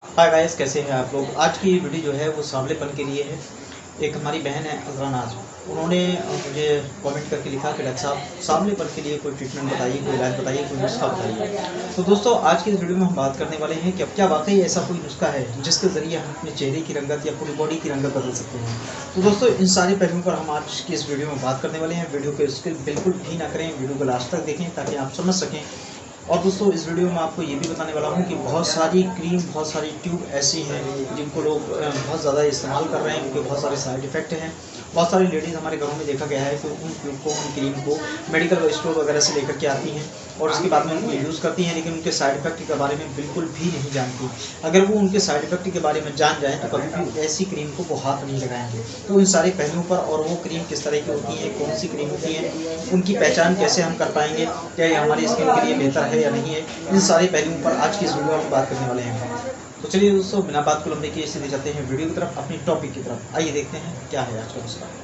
Hi guys, कैसे हैं आप लोग। आज की वीडियो जो है वो सांवलेपन के लिए है। एक हमारी बहन है अज़रा नाज, उन्होंने मुझे कमेंट करके लिखा कि डॉक्टर साहब सांवलेपन के लिए कोई ट्रीटमेंट बताइए, कोई इलाज बताइए, कोई नुस्खा बताइए। तो दोस्तों, आज की इस वीडियो में हम बात करने वाले हैं कि अब क्या वाकई ऐसा कोई नुस्खा है जिसके ज़रिए हम अपने चेहरे की रंगत या पूरी बॉडी की रंगत बदल सकते हैं। तो दोस्तों, इन सारे पहलुओं पर हम आज की इस वीडियो में बात करने वाले हैं। वीडियो को स्किप बिल्कुल भी ना करें, वीडियो को लास्ट तक देखें ताकि आप समझ सकें। और दोस्तों, इस वीडियो में आपको ये भी बताने वाला हूँ कि बहुत सारी क्रीम, बहुत सारी ट्यूब ऐसी हैं जिनको लोग बहुत ज़्यादा इस्तेमाल कर रहे हैं, उनके बहुत सारे साइड इफ़ेक्ट हैं। बहुत सारी लेडीज़ हमारे घरों में देखा गया है कि उन ट्यूब को, उन क्रीम को मेडिकल स्टोर वगैरह से लेकर के आती हैं और उसके बाद में उनको यूज़ करती हैं, लेकिन उनके साइड इफ़ेक्ट के बारे में बिल्कुल भी नहीं जानती। अगर वो उनके साइड इफ़ेक्ट के बारे में जान जाएँ तो कभी भी ऐसी क्रीम को वो हाथ नहीं लगाएंगे। तो इन सारे पहलुओं पर, और वो क्रीम किस तरह की होती है, कौन सी क्रीम होती है, उनकी पहचान कैसे हम कर पाएंगे, क्या ये हमारी स्किन के लिए बेहतर है या नहीं है, इन सारे पहलुओं पर आज की इस वीडियो में बात करने वाले हैं। तो चलिए दोस्तों, बिना बात को लंबे किए सीधे जाते हैं वीडियो की तरफ, अपनी टॉपिक की तरफ। आइए देखते हैं क्या है आज का नुस्खा।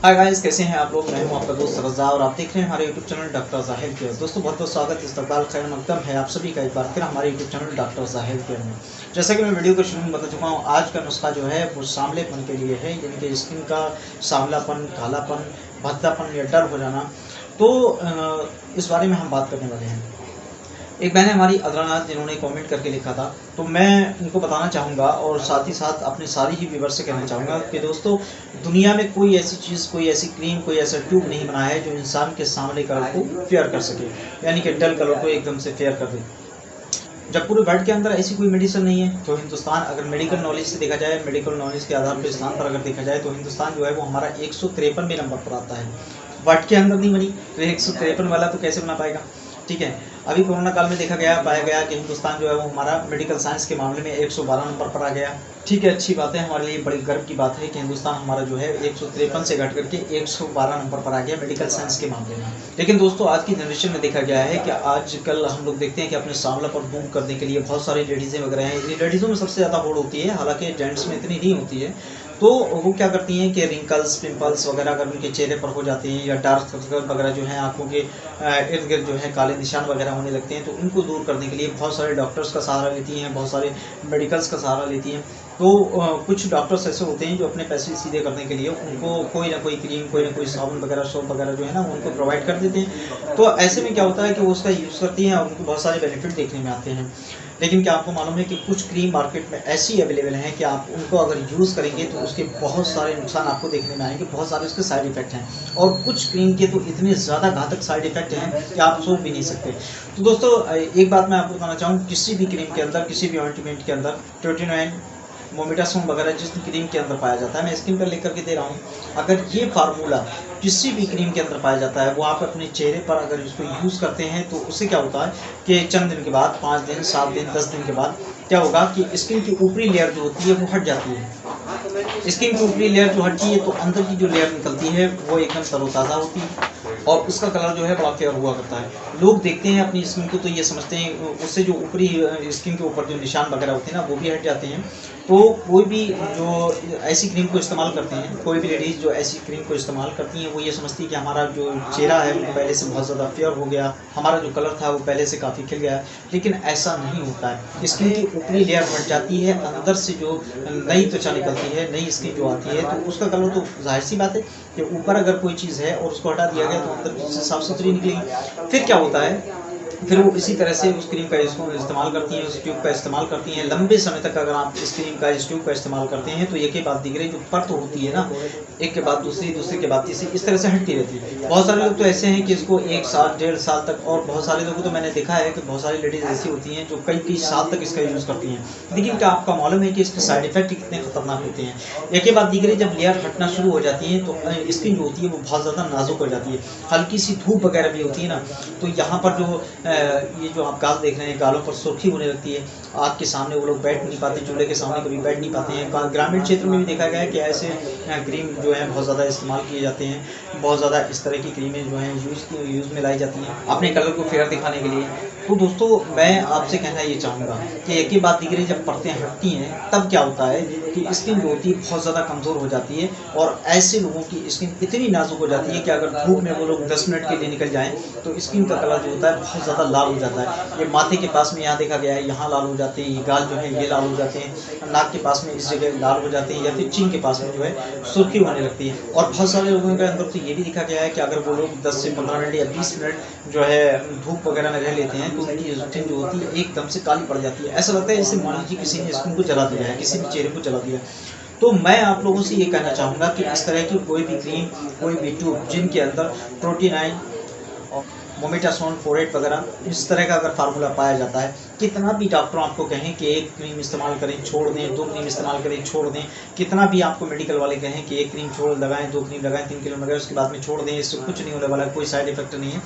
हाय गाइस, कैसे हैं आप लोग। मैं हूं आपका दोस्त रज़ा और आप देख रहे हैं हमारे यूट्यूब चैनल डॉक्टर ज़ाहिर केयर। दोस्तों, बहुत बहुत स्वागत, इस्तकबाल, खैर मकदम है आप सभी का एक बार फिर हमारे यूट्यूब चैनल डॉक्टर ज़ाहिर केयर में। जैसा कि मैं वीडियो के शुरू में बता चुका हूं, आज का नुस्खा जो है वो सांवलेपन के लिए है, यानी कि स्किन का सांवलापन, कालापन, भद्दापन या डल हो जाना। तो इस बारे में हम बात करने वाले हैं। एक बहन है हमारी अज़रा नाज, जिन्होंने कमेंट करके लिखा था, तो मैं उनको बताना चाहूँगा और साथ ही साथ अपने सारी ही व्यूअर्स से कहना चाहूँगा कि दोस्तों, दुनिया में कोई ऐसी चीज़, कोई ऐसी क्रीम, कोई ऐसा ट्यूब नहीं बना है जो इंसान के सांवले कलर को फेयर कर सके, यानी कि डल कलर को एकदम से फेयर कर दे। जब पूरे वर्ल्ड के अंदर ऐसी कोई मेडिसिन नहीं है, तो हिंदुस्तान, अगर मेडिकल नॉलेज से देखा जाए, मेडिकल नॉलेज के आधार पर स्थान पर अगर देखा जाए, तो हिंदुस्तान जो है वो हमारा 153वें नंबर पर आता है। वर्ल्ड के अंदर नहीं बनी तो 153 वाला तो कैसे बना पाएगा। ठीक है, अभी कोरोना काल में देखा गया, पाया गया कि हिंदुस्तान जो है वो हमारा मेडिकल साइंस के मामले में 112 नंबर पर आ गया। ठीक है, अच्छी बात है, हमारे लिए बड़ी गर्व की बात है कि हिंदुस्तान हमारा जो है 153 से घट करके 112 नंबर पर आ गया मेडिकल साइंस के मामले में। लेकिन दोस्तों, आज की जनरेशन में देखा गया है कि आजकल हम लोग देखते हैं कि अपने सांवला पर दूर करने के लिए बहुत सारी लेडीज़ें वगैरह हैं। लेडीज़ों में सबसे ज़्यादा होड़ होती है, हालांकि जेंट्स में इतनी नहीं होती है। तो वो क्या करती हैं कि रिंकल्स, पिंपल्स वगैरह अगर उनके चेहरे पर हो जाते हैं, या डार्क सर्कल वगैरह जो है आंखों के इर्द गिर्द जो है काले निशान वगैरह होने लगते हैं, तो उनको दूर करने के लिए बहुत सारे डॉक्टर्स का सहारा लेती हैं, बहुत सारे मेडिकल्स का सहारा लेती हैं। तो कुछ डॉक्टर्स ऐसे होते हैं जो अपने पैसे सीधे करने के लिए उनको कोई ना कोई क्रीम, कोई ना कोई साबुन वगैरह, सोप वगैरह जो है ना, उनको प्रोवाइड कर देते हैं। तो ऐसे में क्या होता है कि वो उसका यूज़ करती हैं और उनको बहुत सारे बेनिफिट देखने में आते हैं। लेकिन क्या आपको मालूम है कि कुछ क्रीम मार्केट में ऐसी अवेलेबल हैं कि आप उनको अगर यूज़ करेंगे तो उसके बहुत सारे नुकसान आपको देखने में आएंगे, बहुत सारे उसके साइड इफ़ेक्ट हैं। और कुछ क्रीम के तो इतने ज़्यादा घातक साइड इफ़ेक्ट हैं कि आप सोच भी नहीं सकते। तो दोस्तों, एक बात मैं आपको बताना चाहूँ, किसी भी क्रीम के अंदर, किसी भी ऑइंटमेंट के अंदर ट्रोटिनोइन, मोमेटासोन वगैरह जिस क्रीम के अंदर पाया जाता है, मैं स्किन पर लिख करके दे रहा हूँ, अगर ये फार्मूला किसी भी क्रीम के अंदर पाया जाता है, वो आप अपने चेहरे पर अगर इसको यूज़ करते हैं, तो उससे क्या होता है कि चंद दिन के बाद, 5 दिन, 7 दिन, 10 दिन के बाद क्या होगा कि स्किन की ऊपरी लेयर जो होती है वो हट जाती है। स्किन की ऊपरी लेयर जो हटती है तो अंदर की जो लेयर निकलती है वो एकदम तरोताज़ा होती है और उसका कलर जो है बड़ा फेयर हुआ करता है। लोग देखते हैं अपनी स्किन को तो ये समझते हैं उससे जो ऊपरी स्किन के ऊपर जो निशान वगैरह होते हैं ना, वो भी हट जाते हैं। तो कोई भी जो ऐसी क्रीम को इस्तेमाल करते हैं, कोई भी लेडीज़ जो ऐसी क्रीम को इस्तेमाल करती हैं, वो ये समझती है कि हमारा जो चेहरा है वो पहले से बहुत ज़्यादा फेयर हो गया, हमारा जो कलर था वो पहले से काफ़ी खिल गया। लेकिन ऐसा नहीं होता है। स्किन की ऊपरी लेयर हट जाती है, अंदर से जो नई त्वचा निकलती है, नई स्किन जो आती है, तो उसका कलर तो जाहिर सी बात है कि ऊपर अगर कोई चीज़ है और उसको हटा दिया गया तो अंदर से साफ़ सुथरी निकलेगी। फिर क्या होता है, फिर वो इसी तरह से उस क्रीम का इस्तेमाल करती हैं, उस ट्यूब का इस्तेमाल करती हैं। लंबे समय तक अगर आप इस क्रीम का, इस ट्यूब का इस्तेमाल करते हैं तो एक के बाद दूसरे जो परत होती है ना, एक के बाद दूसरी, दूसरे के बाद तीसरी, इस तरह से हटती रहती है। बहुत सारे लोग तो ऐसे हैं कि इसको 1 साल, 1.5 साल तक, और बहुत सारे लोगों को तो मैंने देखा है कि बहुत सारी लेडीज़ ऐसी होती हैं जो कई साल तक इसका यूज़ करती हैं। लेकिन क्या आपका मालूम है कि इसके साइड इफेक्ट कितने खतरनाक होते हैं। एक के बाद दूसरे जब लेयर हटना शुरू हो जाती है तो स्किन जो होती है वो बहुत ज़्यादा नाजुक हो जाती है। हल्की सी धूप वगैरह भी होती है ना, तो यहाँ पर जो ये जो आप गाल देख रहे हैं, गालों पर सुर्खी होने लगती है। आग के सामने वो लोग बैठ नहीं पाते, चूल्हे के सामने कभी बैठ नहीं पाते हैं। ग्रामीण क्षेत्र में भी देखा गया है कि ऐसे क्रीम जो है बहुत ज़्यादा इस्तेमाल किए जाते हैं। बहुत ज़्यादा इस तरह की क्रीमें जो हैं यूज़ में लाई जाती हैं अपने कलर को फेयर दिखाने के लिए। तो दोस्तों मैं आपसे कहना ये चाहूँगा कि एक ही बात दिख रही, जब परतें हटती हैं तब क्या होता है कि स्किन जो होती है बहुत ज़्यादा कमज़ोर हो जाती है, और ऐसे लोगों की स्किन इतनी नाजुक हो जाती है कि अगर धूप में वो लोग 10 मिनट के लिए निकल जाएं तो स्किन का कलर जो होता है बहुत ज़्यादा लाल हो जाता है। ये माथे के पास में यहाँ देखा गया है, यहाँ लाल हो जाते हैं, ये गाल जो है ये लाल हो जाते हैं, नाक के पास में इस जगह लाल हो जाते हैं, या फिर चिन के पास में जो है सुर्खी होने लगती है। और बहुत सारे लोगों के अंदर तो ये भी देखा गया है कि अगर वो लोग 10 से 15 मिनट या 20 मिनट जो है धूप वगैरह में रह लेते हैं तो उनकी स्किन जो होती है एकदम से काली पड़ जाती है। ऐसा लगता है जैसे मान लीजिए किसी ने स्किन को जला दिया है, किसी भी चेहरे को जला दिया है। तो मैं आप लोगों से ये कहना चाहूँगा कि इस तरह की कोई भी क्रीम, कोई भी ट्यूब जिनके अंदर प्रोटीनाइन और मोमेटासोन फोरेट वगैरह इस तरह का अगर फार्मूला पाया जाता है, कितना भी डॉक्टर आपको कहें कि एक क्रीम इस्तेमाल करें छोड़ दें, 2 क्रीम इस्तेमाल करें छोड़ दें, कितना भी आपको मेडिकल वाले कहें कि एक क्रीम छोड़ लगाएं, 2 क्रीम लगाएं, 3 क्रीम लगाएं, उसके बाद में छोड़ दें, इससे कुछ नहीं होने वाला, कोई साइड इफेक्ट नहीं है,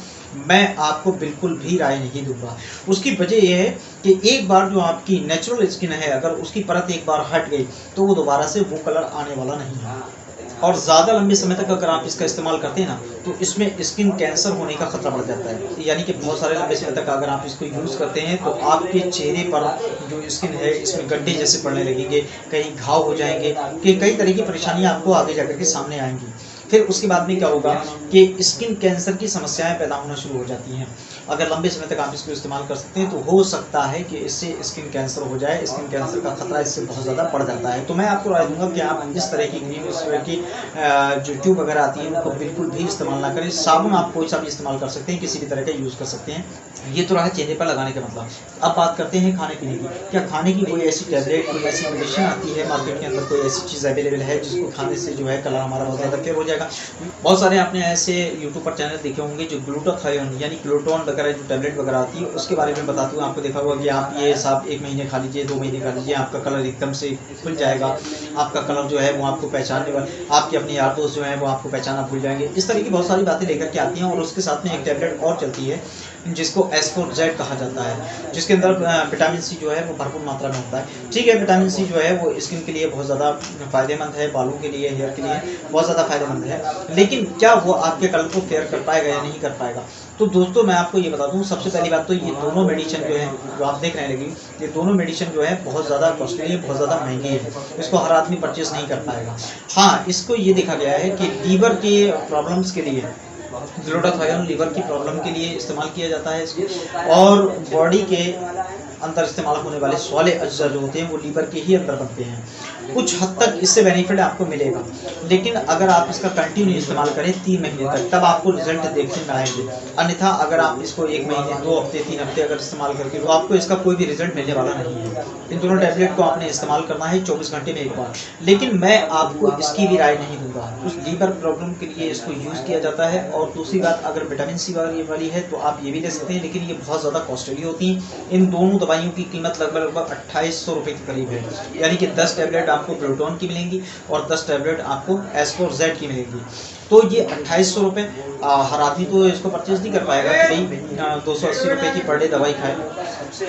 मैं आपको बिल्कुल भी राय नहीं दूंगा। उसकी वजह यह है कि एक बार जो आपकी नेचुरल स्किन है, अगर उसकी परत एक बार हट गई तो वो दोबारा से वो कलर आने वाला नहीं है। और ज़्यादा लंबे समय तक अगर आप इसका इस्तेमाल करते हैं ना तो इसमें स्किन कैंसर होने का खतरा बढ़ जाता है। यानी कि बहुत सारे लंबे समय तक अगर आप इसको यूज़ करते हैं तो आपके चेहरे पर जो स्किन है इसमें गड्ढे जैसे पड़ने लगेंगे, कहीं घाव हो जाएंगे, कि कई तरह की परेशानियां आपको आगे जाकर के सामने आएंगी। फिर उसके बाद में क्या होगा कि स्किन कैंसर की समस्याएं पैदा होना शुरू हो जाती हैं। अगर लंबे समय तक आप इसको इस्तेमाल कर सकते हैं तो हो सकता है कि इससे स्किन कैंसर हो जाए, स्किन कैंसर का खतरा इससे बहुत ज़्यादा बढ़ जाता है। तो मैं आपको राय दूंगा कि आप इस तरह की क्रीम, इस तरह की जो ट्यूब वगैरह आती है उनको बिल्कुल भी इस्तेमाल ना करें। साबुन आप कोई सा भी इस्तेमाल कर सकते हैं, किसी भी तरह का यूज़ कर सकते हैं। ये तो रहा चेहरे पर लगाने का मतलब। अब बात करते हैं खाने पीने की। क्या खाने की कोई ऐसी टैबलेट, कोई ऐसी मेडिसिन आती है मार्केट के अंदर, कोई ऐसी चीज़ अवेलेबल है जिसको खाने से जो है कलर हमारा बहुत ज़्यादा फेयर हो जाएगा? बहुत सारे आपने ऐसे यूट्यूब पर चैनल देखे होंगे जो ग्लूटाथायोन यानी ग्लूटोन वगैरह जो टैबलेट वगैरह आती है उसके बारे में बताती हूँ। आपको देखा होगा कि आप ये साहब 1 महीने खा लीजिए, 2 महीने खा लीजिए, आपका कलर एकदम से खुल जाएगा, आपका कलर जो है वो आपको पहचानने वाले, आपके अपने यार दोस्त जो है वो आपको पहचाना भूल जाएंगे। इस तरह की बहुत सारी बातें लेकर के आती हैं। और उसके साथ में एक टैबलेट और चलती है जिसको एस्कोर्जेट कहा जाता है, जिसके अंदर विटामिन सी जो है वो भरपूर मात्रा में होता है। ठीक है, विटामिन सी जो है वो स्किन के लिए बहुत ज़्यादा फ़ायदेमंद है, बालों के लिए, हेयर के लिए बहुत ज़्यादा फ़ायदेमंद है, लेकिन क्या वो आपके कलर को फेयर कर पाएगा या नहीं कर पाएगा? तो दोस्तों मैं आपको ये बता दूं, सबसे पहली बात तो ये दोनों मेडिसिन जो है जो आप देख रहे हैं लगी, ये दोनों मेडिसिन जो है बहुत ज़्यादा कॉस्टली है, बहुत ज़्यादा महंगी है, इसको हर आदमी परचेस नहीं कर पाएगा। हाँ, इसको ये देखा गया है कि लीवर के प्रॉब्लम्स के लिए ग्लूटाथायोन लीवर की प्रॉब्लम के लिए इस्तेमाल किया जाता है इसको, और बॉडी के अंदर इस्तेमाल होने वाले स्वाले अज्जा जो होते हैं वो लीवर के ही अंदर बनते हैं। कुछ हद तक इससे बेनिफिट आपको मिलेगा, लेकिन अगर आप इसका कंटिन्यू इस्तेमाल करें 3 महीने तक, तब आपको रिजल्ट देखने में आएंगे। अन्यथा अगर आप इसको 1 महीने, 2 हफ्ते, 3 हफ्ते अगर इस्तेमाल करके, तो आपको इसका कोई भी रिजल्ट मिलने वाला नहीं है। इन दोनों टैबलेट को आपने इस्तेमाल करना है 24 घंटे में एक बार। लेकिन मैं आपको इसकी भी राय नहीं दूंगा। उस लीवर प्रॉब्लम के लिए इसको यूज़ किया जाता है। और दूसरी बात, अगर विटामिन सी वाली है तो आप ये भी ले सकते हैं, लेकिन ये बहुत ज़्यादा कॉस्टली होती हैं। इन दोनों दवाइयों की कीमत लगभग 2800 रुपये के करीब है। यानी कि 10 टैबलेट आपको ग्लूटोन की मिलेंगी और 10 टैबलेट आपको एस्कोर्जेट की मिलेंगी। तो ये 2800 रुपये, हर आदमी तो इसको परचेज नहीं कर पाएगा कि भाई 280 रुपये की पर डे दवाई खाए,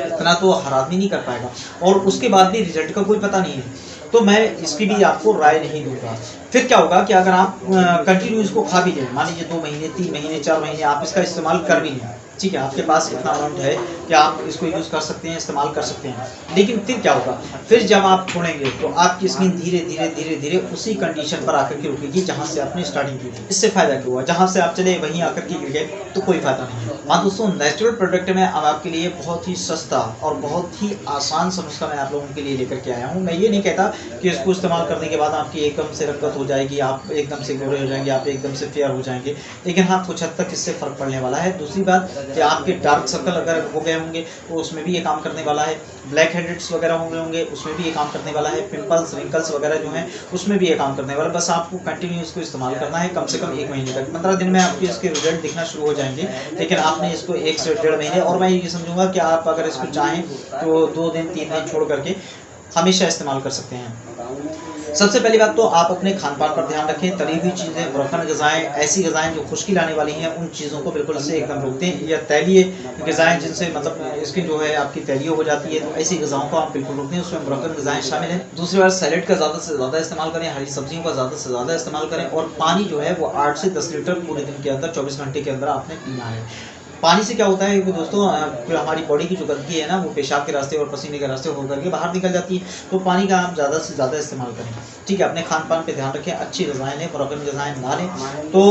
इतना तो हर आदमी नहीं कर पाएगा। और उसके बाद भी रिजल्ट का कोई पता नहीं है, तो मैं इसकी भी आपको राय नहीं दूंगा। फिर क्या होगा कि अगर आप कंटिन्यू इसको खा भी लें, मान लीजिए 2 महीने, 3 महीने, 4 महीने आप इसका इस्तेमाल कर भी लें, ठीक है, आपके पास इतना अमाउंट है कि आप इसको यूज़ कर सकते हैं, इस्तेमाल कर सकते हैं, लेकिन फिर क्या होगा? फिर जब आप छोड़ेंगे तो आपकी स्किन धीरे धीरे धीरे धीरे उसी कंडीशन पर आकर के रुकेगी जहां से आपने स्टार्टिंग की थी। इससे फायदा क्या हुआ? जहां से आप चले वहीं आकर के गिर गए, तो कोई फायदा नहीं है। हाँ दोस्तों, नेचुरल प्रोडक्ट में अब आपके लिए बहुत ही सस्ता और बहुत ही आसान सा नुस्खा मैं आप लोगों के लिए लेकर के आया हूँ। मैं ये नहीं कहता कि इसको इस्तेमाल करने के बाद आपकी एकदम से रंगत हो जाएगी, आप एकदम से गोरे हो जाएंगे, आप एकदम से फेयर हो जाएंगे, लेकिन हाँ कुछ हद तक इससे फर्क पड़ने वाला है। दूसरी बात कि आपके डार्क सर्कल अगर हो गए होंगे तो उसमें भी ये काम करने वाला है, ब्लैक हेडेड्स वगैरह होंगे उसमें भी ये काम करने वाला है, पिंपल्स, रिंकल्स वगैरह जो हैं उसमें भी ये काम करने वाला है। बस आपको कंटिन्यू इसको इस्तेमाल करना है, कम से कम 1 महीने तक। 15 दिन में आपके इसके रिजल्ट दिखना शुरू हो जाएंगे, लेकिन आपने इसको 1 से 1.5 महीने, और मैं ये समझूंगा कि आप अगर इसको चाहें तो 2 दिन 3 दिन छोड़ करके हमेशा इस्तेमाल कर सकते हैं। सबसे पहली बात तो आप अपने खान पान पर ध्यान रखें। तली हुई चीज़ें, ब्रोकन ग़िज़ाएँ, ऐसी ग़िज़ाएँ जो खुश्की लाने वाली हैं, उन चीज़ों को बिल्कुल से एकदम रोक दें। या तैलीय ग़िज़ाएँ जिनसे मतलब स्किन जो है आपकी तैलीय हो जाती है, तो ऐसी ग़िज़ाओं को आप बिल्कुल रोक दें, उसमें ब्रोकन ग़िज़ाएँ शामिल हैं। दूसरी बात, सैलेड का ज़्यादा से ज़्यादा इस्तेमाल करें, हरी सब्जियों का ज़्यादा से ज़्यादा इस्तेमाल करें, और पानी जो है वो 8 से 10 लीटर पूरे दिन के अंदर 24 घंटे के अंदर आपने पीना है। पानी से क्या होता है कि दोस्तों जो हमारी बॉडी की जो गंदगी है ना वो पेशाब के रास्ते और पसीने के रास्ते होकर के बाहर निकल जाती है। तो पानी का आप ज़्यादा से ज़्यादा इस्तेमाल करें, ठीक है। अपने खान पान पे ध्यान रखें, अच्छी ग़िज़ाएँ लें, प्रोटीन ग़िज़ाएँ ना लें, तो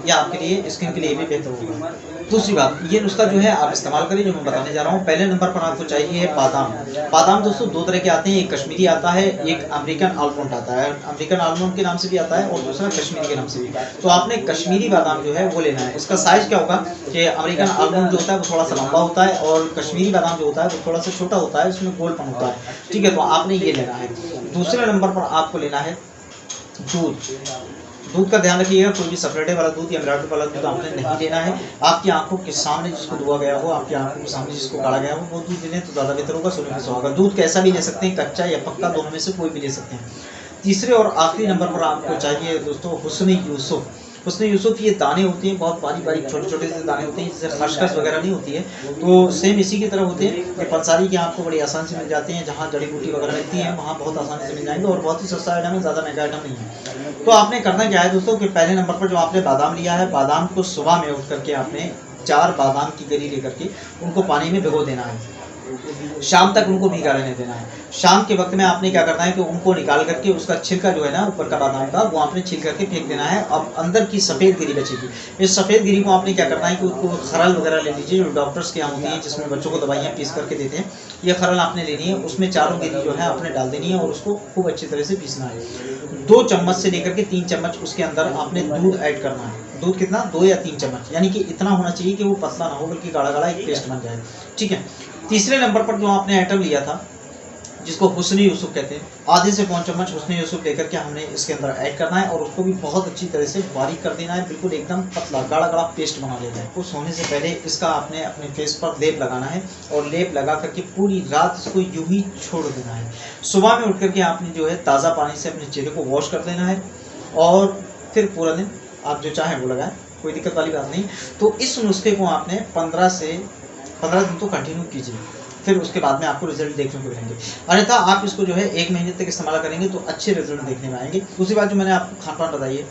यह आपके लिए स्किन के लिए भी बेहतर होगा। दूसरी बात, ये नुस्खा जो है आप इस्तेमाल करें जो मैं बताने जा रहा हूँ। पहले नंबर पर आपको चाहिए बादाम। बादाम दोस्तों दो तरह के आते हैं, एक कश्मीरी आता है, एक अमेरिकन आलमंड आता है। अमेरिकन आलमंड के नाम से भी आता है और दूसरा कश्मीरी के नाम से भी। तो आपने कश्मीरी बादाम जो है वो लेना है। इसका साइज क्या होगा कि अमेरिकन आलमंड जो होता है वो थोड़ा सा लंबा होता है और कश्मीरी बादाम जो होता है वो थोड़ा सा छोटा होता है, उसमें गोलपन होता है, ठीक है। तो आपने ये लेना है। दूसरे नंबर पर आपको लेना है दूध। दूध का ध्यान रखिएगा, कोई भी सफेदे वाला दूध या मिलावट वाला दूध आपने नहीं लेना है। आपकी आंखों के सामने जिसको दुआ गया हो, आपकी आंखों के सामने जिसको काढ़ा गया हो वो दूध लें तो ज़्यादा बेहतर होगा, सुनने में सुहागा। दूध कैसा भी ले सकते हैं, कच्चा या पक्का, दोनों में से कोई भी ले सकते हैं। तीसरे और आखिरी नंबर पर आपको चाहिए दोस्तों हुस्न यूसुफ। हुस्न यूसुफ ये दाने होते हैं, बहुत बारीक बारीक छोटे छोटे से दाने होते हैं, जिससे खसखस वगैरह नहीं होती है। तो सेम इसी की तरह होते हैं कि पंसारी के आपको बड़ी आसानी से मिल जाते हैं। जहाँ जड़ी बूटी वगैरह मिलती है वहाँ बहुत आसानी से मिल जाएंगे और बहुत ही सस्ता आइटम है, ज़्यादा महंगा आइटम नहीं है। तो आपने करना क्या है दोस्तों कि पहले नंबर पर जो आपने बादाम लिया है, बादाम को सुबह में उठ करके आपने 4 बादाम की गरी लेकर के उनको पानी में भिगो देना है। शाम तक उनको भिगा रहने देना है। शाम के वक्त में आपने क्या करना है कि उनको निकाल करके उसका छिलका जो है ना ऊपर का बादाम का वो आपने छिल करके फेंक देना है। अब अंदर की सफ़ेद गिरी बचेगी। इस सफ़ेद गिरी को आपने क्या करना है कि उसको खरल वगैरह ले लीजिए, जो डॉक्टर्स के यहाँ होती है जिसमें बच्चों को दवाइयाँ पीस करके देते हैं। ये खरल आपने लेनी है, उसमें चारों गिरी जो है आपने डाल देनी है और उसको खूब अच्छी तरह से पीसना है। 2 चम्मच से लेकर के 3 चम्मच उसके अंदर आपने दूध ऐड करना है। दूध कितना, 2 या 3 चम्मच, यानी कि इतना होना चाहिए कि वो पतला ना हो बल्कि गाढ़ा गाढ़ा एक पेस्ट बन जाए, ठीक है। तीसरे नंबर पर जो आपने आइटम लिया था जिसको हुस्न यूसुफ कहते हैं, आधे से पौन चम्मच हुस्न यूसुफ लेकर के हमने इसके अंदर ऐड करना है और उसको भी बहुत अच्छी तरह से बारीक कर देना है, बिल्कुल एकदम पतला गाढ़ा गाढ़ा पेस्ट बना लेना है। कुछ होने से पहले इसका आपने अपने फेस पर लेप लगाना है और लेप लगा करके पूरी रात इसको यूं ही छोड़ देना है। सुबह में उठ करके आपने जो है ताज़ा पानी से अपने चेहरे को वॉश कर देना है और फिर पूरा दिन आप जो चाहें वो लगाएं, कोई दिक्कत वाली बात नहीं। तो इस नुस्खे को आपने 15 दिन तो कंटिन्यू कीजिए, फिर उसके बाद में आपको रिजल्ट देखने को मिलेंगे। अन्यथा आप इसको जो है 1 महीने तक इस्तेमाल करेंगे तो अच्छे रिजल्ट देखने में आएंगे। दूसरी बात जो मैंने आपको खान पान बताई है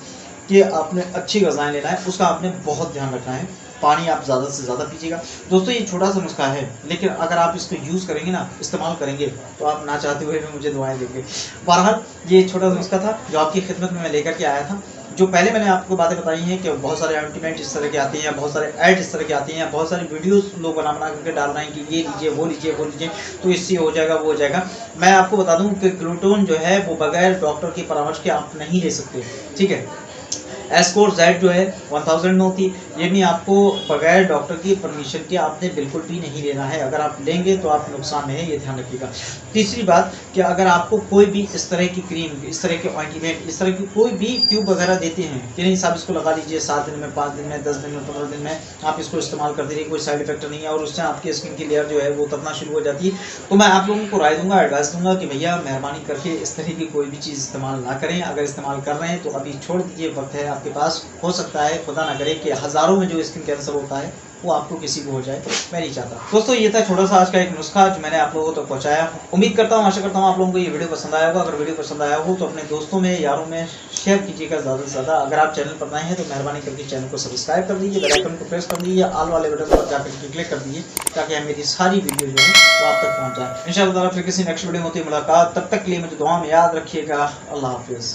कि आपने अच्छी ग़िज़ाएँ लेना है, उसका आपने बहुत ध्यान रखना है। पानी आप ज़्यादा से ज़्यादा पीजिएगा। दोस्तों ये छोटा सा नुस्खा है, लेकिन अगर आप इसको यूज़ करेंगे ना, इस्तेमाल करेंगे, तो आप ना चाहते हुए भी मुझे दुआएं देंगे। बहरहाल ये छोटा सा नुस्खा था जो आपकी खिदमत में मैं लेकर के आया था। जो पहले मैंने आपको बातें बताई हैं कि बहुत सारे ऑइंटमेंट इस तरह के आते हैं या बहुत सारे ऐड इस तरह के आते हैं या बहुत सारी वीडियोस लोग बना करके डाल रहे हैं कि ये लीजिए वो लीजिए वो लीजिए तो इससे हो जाएगा वो हो जाएगा। मैं आपको बता दूं कि ग्लूटोन जो है वो बगैर डॉक्टर की परामर्श के आप नहीं ले सकते, ठीक है। एस्कोर जेड जो है 1000 में होती है, ये भी आपको बगैर डॉक्टर की परमिशन के आपने बिल्कुल भी नहीं लेना है। अगर आप लेंगे तो आप नुकसान में है, ये ध्यान रखिएगा। तीसरी बात कि अगर आपको कोई भी इस तरह की क्रीम, इस तरह के ऑइंटमेंट, इस तरह की कोई भी ट्यूब वगैरह देते हैं कि नहीं साहब इसको लगा लीजिए 7 दिन में, 5 दिन में, 10 दिन में, 15 दिन में आप इसको इस्तेमाल करते रहिए, कोई साइड इफेक्ट नहीं है और उससे आपकी स्किन की लेयर जो है वो उतरना शुरू हो जाती है, तो मैं आप लोगों को राय दूंगा, एडवाइस दूंगा कि भैया मेहरबानी करके इस तरह की कोई भी चीज़ इस्तेमाल ना करें। अगर इस्तेमाल कर रहे हैं तो अभी छोड़ दीजिए, वक्त है आपके पास। हो सकता है खुदा ना करे कि हज़ारों में जो स्किन कैंसर होता है वो आपको किसी को हो जाए, मैं नहीं चाहता। दोस्तों ये था छोटा सा आज का एक नुस्खा जो मैंने आप लोगों तक पहुंचाया। उम्मीद करता हूँ, आशा करता हूँ आप लोगों को ये वीडियो पसंद आया होगा। अगर वीडियो पसंद आया हो तो अपने दोस्तों में, यारों में शेयर कीजिएगा ज़्यादा से ज़्यादा। अगर आप चैनल पर नए हैं तो मेहरबानी करके चैनल को सब्सक्राइब कर दीजिए, बेल आइकन को प्रेस कर दीजिए, ऑल वाले बटन पर जाकर के क्लिक कर दीजिए ताकि मेरी सारी वीडियो जो है वो आप तक पहुँच जाए। इंशाअल्लाह फिर किसी नेक्स्ट वीडियो में होती है मुलाकात, तब तक के लिए मुझे दुआ में याद रखिएगा। अल्लाह हाफिज़।